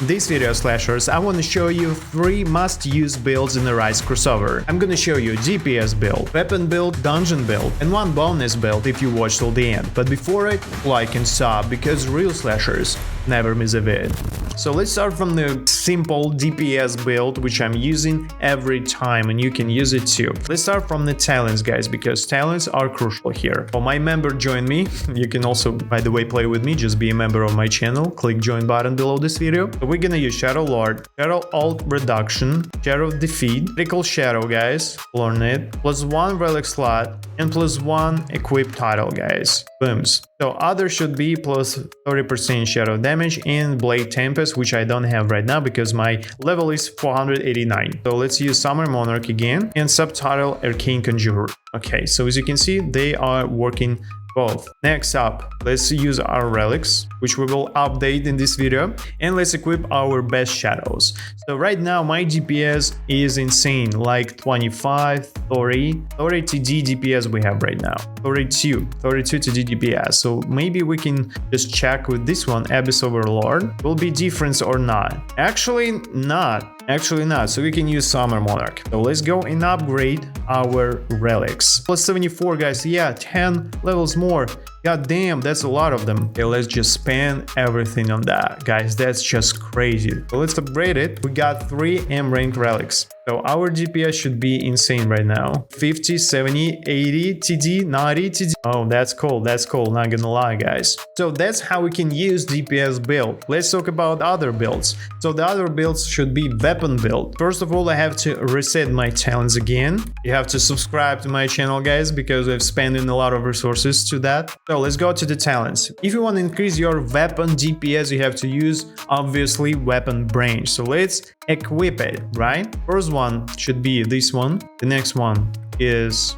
In this video, Slashers, I want to show you 3 must-use builds in Arise Crossover. I'm gonna show you DPS build, weapon build, dungeon build, and 1 bonus build if you watch till the end. But before it, like and sub, because real Slashers never miss a vid. So let's start from the simple DPS build, which I'm using every time, and you can use it too. Let's start from the talents, guys, because talents are crucial here. For my member, join me. You can also, by the way, play with me. Just be a member of my channel. Click join button below this video. So we're gonna use Shadow Lord, Shadow Alt Reduction, Shadow Defeat, Critical Shadow, guys. Learn it. +1 relic slot and +1 equip title, guys. Booms. So other should be plus 30% shadow damage and Blade Tempest, which I don't have right now because my level is 489. So let's use Summer Monarch again and subtitle Arcane Conjurer. Okay, so as you can see, they are working both. Next up, let's use our relics, which we will update in this video, and let's equip our best shadows. So right now my DPS is insane, like 25, 30 TD DPS we have right now, 32 TD DPS. So maybe we can just check with this one, Abyss Overlord, will be different or not. Actually not, so we can use Summer Monarch. So let's go and upgrade our relics. +74, guys. Yeah, 10 levels more. God damn, that's a lot of them. Okay, let's just spend everything on that, guys. That's just crazy. So let's upgrade it. We got 3 M rank relics. So our DPS should be insane right now. 50, 70, 80 TD, 90 TD. Oh, that's cool. That's cool. Not gonna lie, guys. So that's how we can use DPS build. Let's talk about other builds. So the other builds should be weapon build. First of all, I have to reset my talents again. You have to subscribe to my channel, guys, because I've spent a lot of resources to that. So let's go to the talents. If you want to increase your weapon DPS, you have to use, obviously, weapon branch. So let's equip it, right? First one should be this one. The next one is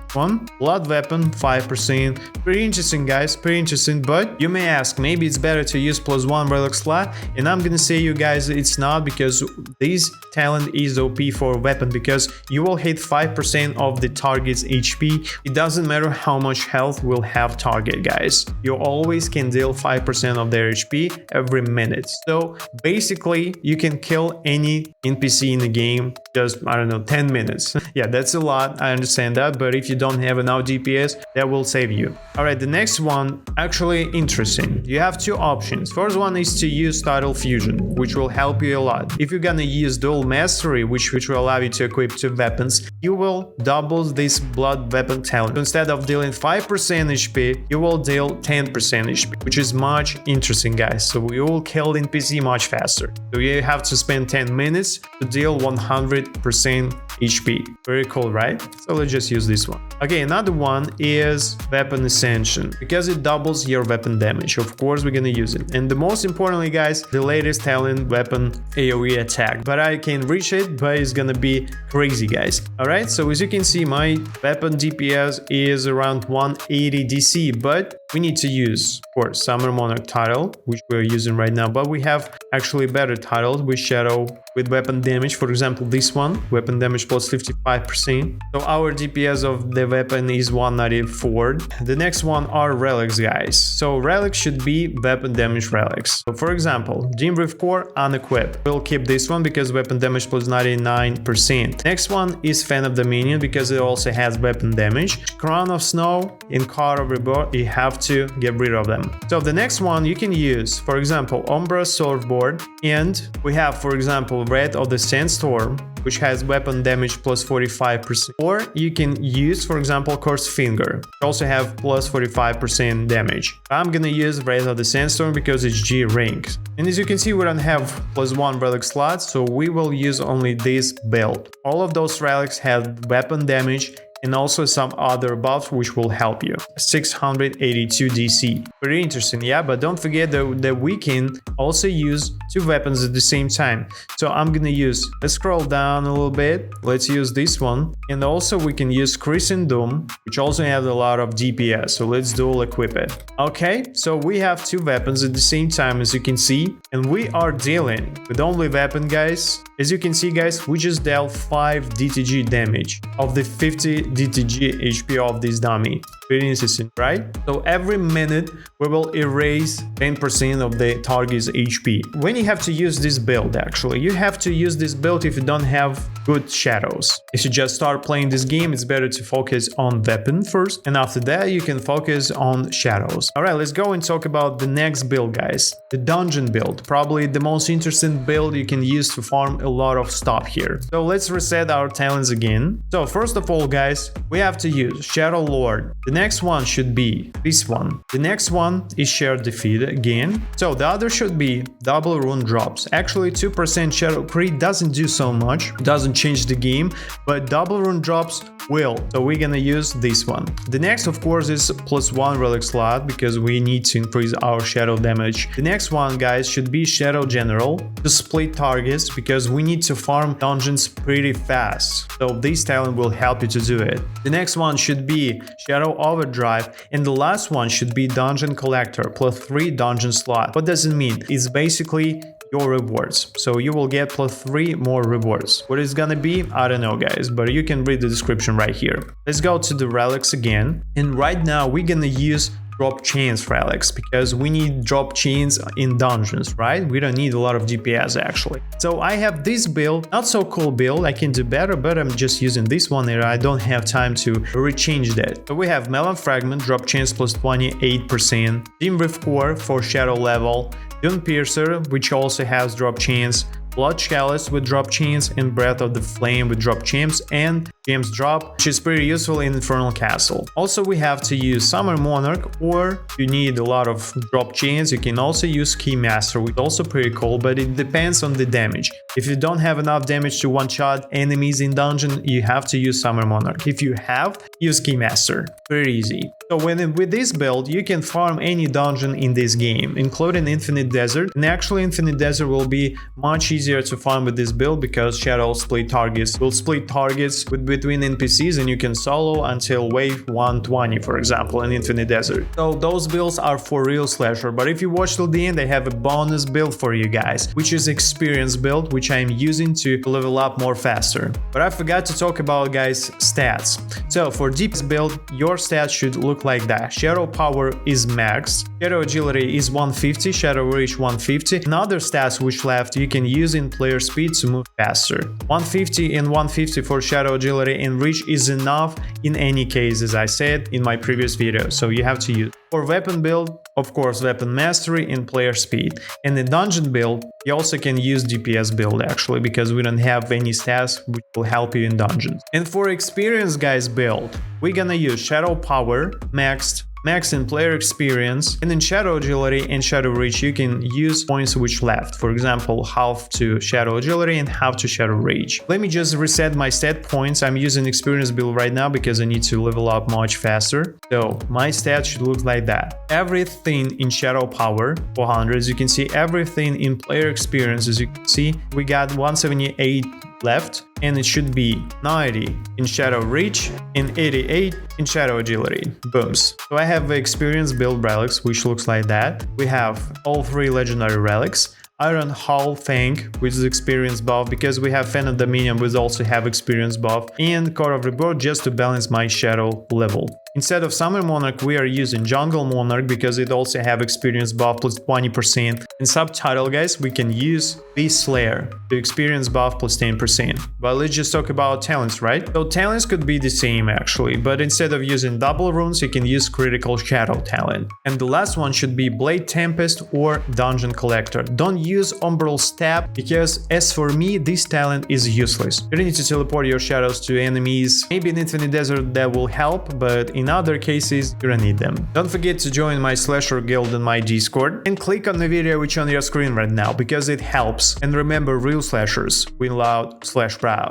blood weapon 5%. Pretty interesting, guys, pretty interesting. But you may ask, maybe it's better to use +1 relic slot, and I'm gonna say you guys it's not, because this talent is OP for weapon, because you will hit 5% of the target's HP. It doesn't matter how much health will have target, guys. You always can deal 5% of their HP every minute. So basically you can kill any NPC in the game just, I don't know, 10 minutes. Yeah, that's a lot, I understand that, but if you don't have enough DPS, that will save you. All right, the next one, actually interesting. You have 2 options. First one is to use title fusion, which will help you a lot. If you're gonna use dual mastery, which will allow you to equip 2 weapons, you will double this blood weapon talent. So instead of dealing 5% HP, you will deal 10% HP, which is much interesting, guys. So you will kill the NPC much faster. So you have to spend 10 minutes to deal 100% HP. Very cool, right? So let's just use this one. Okay, another one is weapon ascension, because it doubles your weapon damage. Of course we're gonna use it. And the most importantly, guys, the latest talent weapon AoE attack, but I can reach it, but it's gonna be crazy, guys. All right, so as you can see, my weapon DPS is around 180 DC, but we need to use, of course, Summer Monarch title, which we're using right now, but we have actually better titles with shadow, with weapon damage. For example, this one, weapon damage +55%. So our DPS of the weapon is 194. The next one are relics, guys. So relics should be weapon damage relics. So for example, Dim Reef Core unequipped. We'll keep this one because weapon damage +99%. Next one is Fan of Dominion, because it also has weapon damage. Crown of Snow and Card of Rebirth, you have to get rid of them. So the next one you can use, for example, Umbra Swordboard, and we have, for example, Red of the Sandstorm, which has weapon damage +45%. Or you can use, for example, Coarse Finger, which also have +45% damage. I'm gonna use Red of the Sandstorm because it's G rank. And as you can see, we don't have +1 relic slots, so we will use only this build. All of those relics have weapon damage and also some other buffs which will help you. 682 DC. Very interesting, yeah, but don't forget that we can also use 2 weapons at the same time. So I'm gonna use, let's scroll down a little bit, let's use this one, and also we can use Crescent Doom, which also has a lot of DPS, so let's dual equip it. Okay, so we have 2 weapons at the same time, as you can see, and we are dealing with only weapon, guys. As you can see, guys, we just dealt 5 DTG damage of the 50 DTG HP of this dummy. Pretty interesting, right? So every minute we will erase 10% of the target's HP. When you have to use this build, actually, you have to use this build if you don't have good shadows. If you just start playing this game, it's better to focus on weapon first, and after that you can focus on shadows. All right, let's go and talk about the next build, guys. The dungeon build, probably the most interesting build you can use to farm a lot of stuff here. So let's reset our talents again. So first of all, guys, we have to use Shadow Lord. The next one should be this one. The next one is Shared Defeat again. So the other should be double rune drops. Actually, 2% Shadow Crit doesn't do so much, doesn't change the game, but double rune drops will. So we're gonna use this one. The next, of course, is +1 relic slot because we need to increase our shadow damage. The next one, guys, should be Shadow General to split targets because we need to farm dungeons pretty fast. So this talent will help you to do it. The next one should be Shadow Overdrive, and the last one should be Dungeon Collector +3 dungeon slot. What does it mean? It's basically your rewards, so you will get +3 more rewards. What it's gonna be, I don't know, guys, but you can read the description right here. Let's go to the relics again, and right now we're gonna use drop chains relics because we need drop chains in dungeons, right? We don't need a lot of DPS actually. So I have this build, not so cool build, I can do better, but I'm just using this one here. I don't have time to rechange that. So we have Melon Fragment, drop chains +28%, Team Rift Core for shadow level, Dune Piercer, which also has drop chains, Blood Chalice with drop chains, and Breath of the Flame with drop chains, and Gems drop, which is pretty useful in Infernal Castle. Also, we have to use Summer Monarch, or you need a lot of drop chains, you can also use Keymaster, which is also pretty cool, but it depends on the damage. If you don't have enough damage to one-shot enemies in dungeon, you have to use Summer Monarch. If you have, use Keymaster. Pretty easy. So with this build, you can farm any dungeon in this game, including Infinite Desert. And actually, Infinite Desert will be much easier to farm with this build because Shadow split targets will split targets between NPCs, and you can solo until wave 120, for example, in Infinite Desert. So those builds are for real Slasher, but if you watch till the end, I have a bonus build for you guys, which is Experience build, which I am using to level up more faster. But I forgot to talk about, guys, stats. So for DPS build, your stats should look like that. Shadow Power is maxed, Shadow Agility is 150, Shadow Reach 150, and other stats which left you can use in player speed to move faster. 150 and 150 for Shadow Agility and Reach is enough in any case, as I said in my previous video, so you have to use. For weapon build, of course, Weapon Mastery and player speed. And the dungeon build, you also can use DPS build actually, because we don't have any stats which will help you in dungeons. And for experience, guys, build, we're gonna use Shadow Power, maxed, max in player experience, and in Shadow Agility and Shadow Reach you can use points which left, for example half to Shadow Agility and half to Shadow Reach. Let me just reset my stat points. I'm using experience build right now because I need to level up much faster, so my stats should look like that. Everything in Shadow Power 400, as you can see, everything in player experience, as you can see, we got 178 left, and it should be 90 in Shadow Reach and 88 in Shadow Agility. Booms. So I have experience build relics, which looks like that. We have all 3 legendary relics. Iron Hull Fang, which is experience buff, because we have Fan of Dominion, which also have experience buff, and Core of Rebirth just to balance my shadow level. Instead of Summer Monarch, we are using Jungle Monarch because it also have experience buff plus 20%. In Subtitle, guys, we can use Beast Slayer to experience buff plus 10%. But let's just talk about talents, right? So talents could be the same actually, but instead of using double runes, you can use Critical Shadow talent. And the last one should be Blade Tempest or Dungeon Collector. Don't use Umbral Stab because, as for me, this talent is useless. You don't need to teleport your shadows to enemies. Maybe in Infinite Desert that will help, but in other cases you don't need them. Don't forget to join my Slasher guild in my Discord and click on the video which is on your screen right now because it helps. And remember, real Slashers win loud, slash proud.